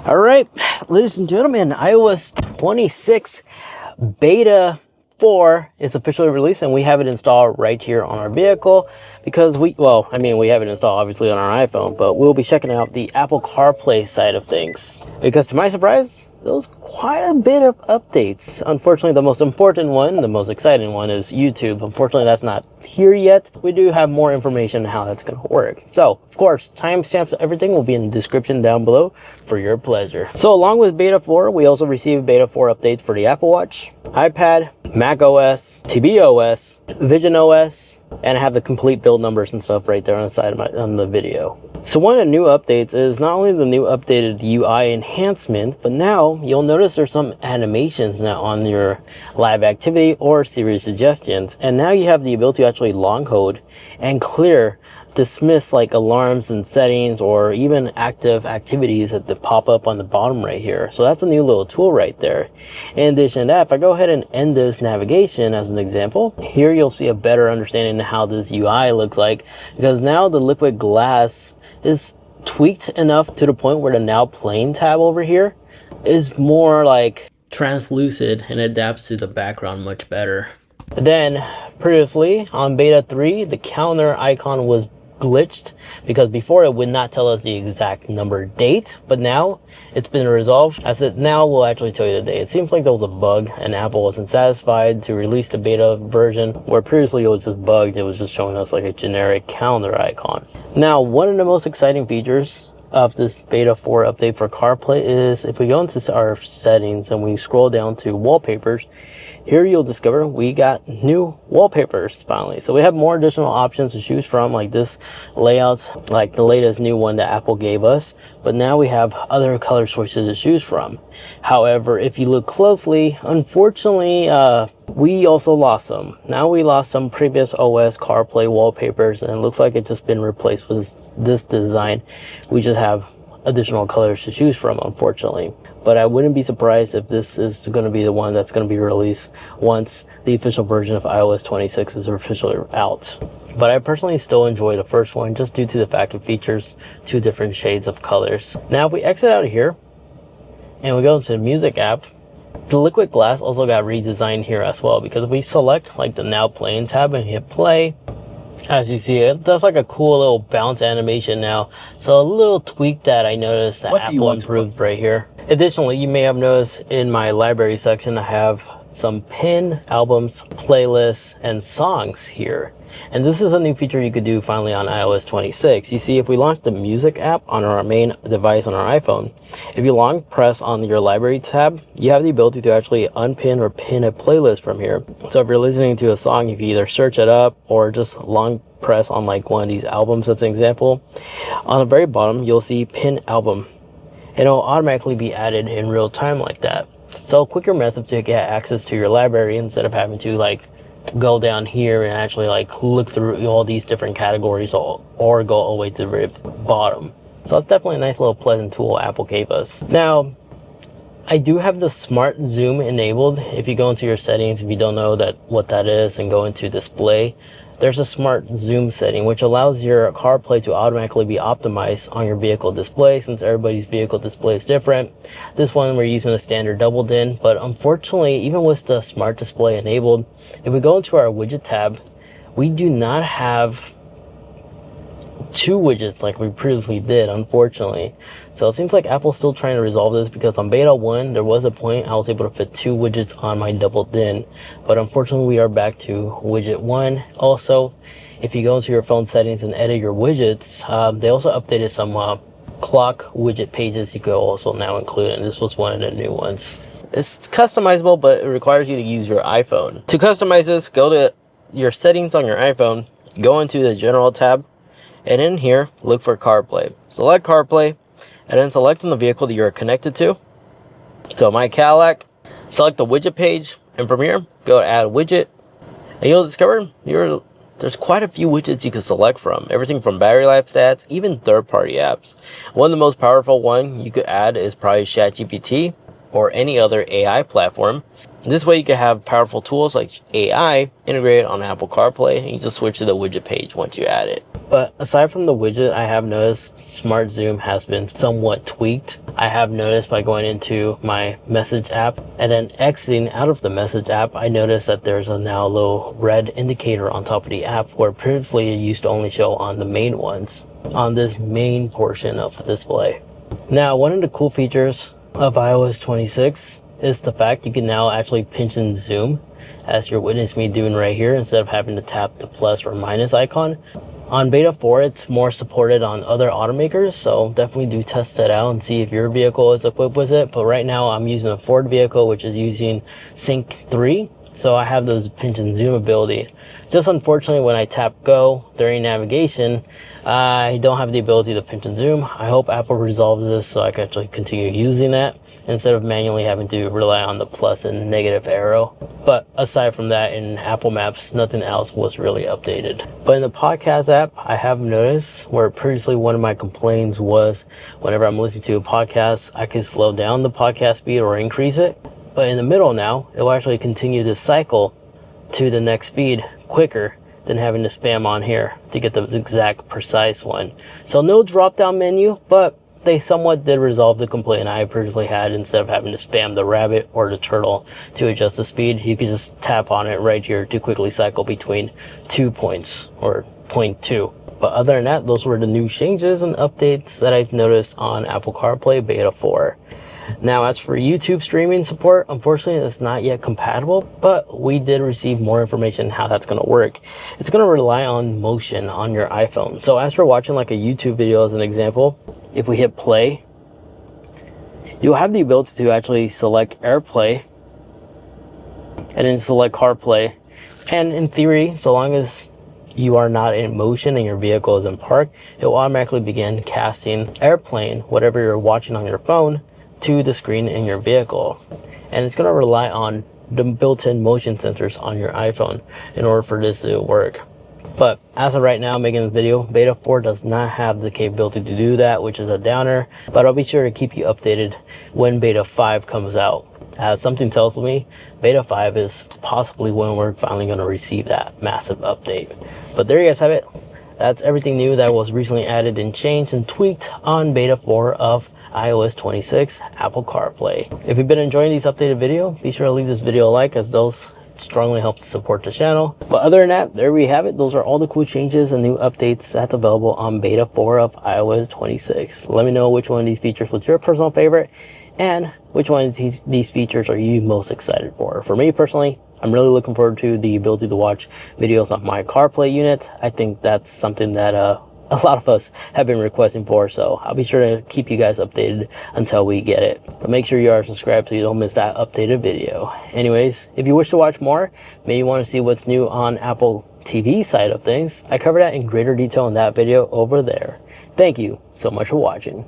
All right, ladies and gentlemen, iOS 26 beta 4 is officially released, and we have it installed right here on our vehicle because we have it installed obviously on our iPhone, but we'll be checking out the Apple CarPlay side of things because, to my surprise, there was quite a bit of updates. Unfortunately, the most important one, the most exciting one, is YouTube. Unfortunately, that's not here yet. We do have more information on how that's going to work. So, of course, timestamps of everything will be in the description down below for your pleasure. So, along with Beta 4, we also received Beta 4 updates for the Apple Watch, iPad, Mac OS, tvOS, Vision OS, and I have the complete build numbers and stuff right there on the side of on the video. So one of the new updates is not only the new updated UI enhancement, but now you'll notice there's some animations now on your live activity or Siri suggestions. And now you have the ability to actually long hold and dismiss like alarms and settings or even active activities that pop up on the bottom right here. So that's a new little tool right there. In addition to that, if I go ahead and end this navigation as an example, here you'll see a better understanding of how this UI looks like, because now the liquid glass is tweaked enough to the point where the now playing tab over here is more like translucent and adapts to the background much better. Then previously on beta 3, the counter icon was glitched because before it would not tell us the exact number date, but now it's been resolved, as it now will actually tell you the date. It seems like there was a bug and Apple wasn't satisfied to release the beta version, where previously it was just bugged. It was just showing us like a generic calendar icon. Now, one of the most exciting features of this beta 4 update for CarPlay is if we go into our settings and we scroll down to wallpapers, here you'll discover we got new wallpapers finally. So we have more additional options to choose from, like this layout, like the latest new one that Apple gave us, but now we have other color choices to choose from. However, if you look closely, unfortunately, we also lost some. Now we lost some previous OS CarPlay wallpapers, and it looks like it's just been replaced with this design. We just have additional colors to choose from, unfortunately. But I wouldn't be surprised if this is going to be the one that's going to be released once the official version of iOS 26 is officially out. But I personally still enjoy the first one just due to the fact it features two different shades of colors. Now if we exit out of here and we go into the music app, the liquid glass also got redesigned here as well, because if we select like the now playing tab and hit play, as you see, it does like a cool little bounce animation now. So a little tweak that I noticed that Apple improved right here. Additionally, you may have noticed in my library section, I have some pinned albums, playlists, and songs here. And this is a new feature you could do finally on iOS 26. You see, if we launch the music app on our main device on our iPhone, if you long press on your library tab, you have the ability to actually unpin or pin a playlist from here. So if you're listening to a song, you can either search it up or just long press on like one of these albums as an example. On the very bottom, you'll see pin album, and it'll automatically be added in real time like that. So a quicker method to get access to your library instead of having to like go down here and actually like look through all these different categories or go all the way to the very bottom. So it's definitely a nice little pleasant tool Apple gave us. Now, I do have the smart zoom enabled. If you go into your settings, if you don't know what that is, and go into display, there's a smart zoom setting which allows your CarPlay to automatically be optimized on your vehicle display, since everybody's vehicle display is different. This one we're using a standard double din, but unfortunately, even with the smart display enabled, if we go into our widget tab, we do not have two widgets like we previously did, unfortunately. So it seems like Apple's still trying to resolve this, because on beta 1 there was a point I was able to fit two widgets on my double din, but unfortunately we are back to widget 1. Also, if you go into your phone settings and edit your widgets, they also updated some clock widget pages you could also now include, and this was one of the new ones. It's customizable, but it requires you to use your iPhone. To customize this, go to your settings on your iPhone, go into the general tab, and in here, look for CarPlay. Select CarPlay, and then select on the vehicle that you're connected to. So my Cadillac, select the widget page, and from here, go to add widget, and you'll discover there's quite a few widgets you can select from. Everything from battery life stats, even third-party apps. One of the most powerful one you could add is probably ChatGPT or any other AI platform. This way you can have powerful tools like AI integrated on Apple CarPlay, and you just switch to the widget page once you add it. But aside from the widget, I have noticed Smart Zoom has been somewhat tweaked. I have noticed by going into my message app and then exiting out of the message app, I noticed that there's a now little red indicator on top of the app where previously it used to only show on the main ones, on this main portion of the display. Now, one of the cool features of iOS 26 is the fact you can now actually pinch and zoom, as you're witnessing me doing right here, instead of having to tap the plus or minus icon. On beta 4, it's more supported on other automakers, so definitely do test that out and see if your vehicle is equipped with it. But right now I'm using a Ford vehicle which is using Sync 3, so I have those pinch and zoom ability. Just unfortunately, when I tap go during navigation, I don't have the ability to pinch and zoom. I hope Apple resolves this so I can actually continue using that instead of manually having to rely on the plus and negative arrow. But aside from that, in Apple Maps, nothing else was really updated. But in the podcast app, I have noticed where previously one of my complaints was whenever I'm listening to a podcast, I could slow down the podcast speed or increase it. But in the middle now, it will actually continue to cycle to the next speed quicker than having to spam on here to get the exact precise one. So no drop down menu, but they somewhat did resolve the complaint I previously had. Instead of having to spam the rabbit or the turtle to adjust the speed, you can just tap on it right here to quickly cycle between 2 points or 0.2. But other than that, those were the new changes and updates that I've noticed on Apple CarPlay Beta 4. Now, as for YouTube streaming support, unfortunately it's not yet compatible, but we did receive more information how that's going to work. It's going to rely on motion on your iPhone. So as for watching like a YouTube video as an example, if we hit play, you'll have the ability to actually select AirPlay and then select CarPlay. And in theory, so long as you are not in motion and your vehicle is in park, it will automatically begin casting AirPlane, whatever you're watching on your phone, to the screen in your vehicle. And it's going to rely on the built-in motion sensors on your iPhone in order for this to work. But as of right now, making this video, Beta 4 does not have the capability to do that, which is a downer. But I'll be sure to keep you updated when Beta 5 comes out. As something tells me, Beta 5 is possibly when we're finally going to receive that massive update. But there you guys have it. That's everything new that was recently added and changed and tweaked on Beta 4 of iOS 26 Apple CarPlay. If you've been enjoying these updated videos, be sure to leave this video a like, as those strongly help to support the channel. But other than that, there we have it. Those are all the cool changes and new updates that's available on Beta 4 of iOS 26. Let me know which one of these features was your personal favorite and which one of these features are you most excited for. For me personally, I'm really looking forward to the ability to watch videos on my CarPlay unit. I think that's something that a lot of us have been requesting for, so I'll be sure to keep you guys updated until we get it. So make sure you are subscribed so you don't miss that updated video. Anyways, if you wish to watch more, maybe you want to see what's new on Apple TV side of things, I cover that in greater detail in that video over there. Thank you so much for watching.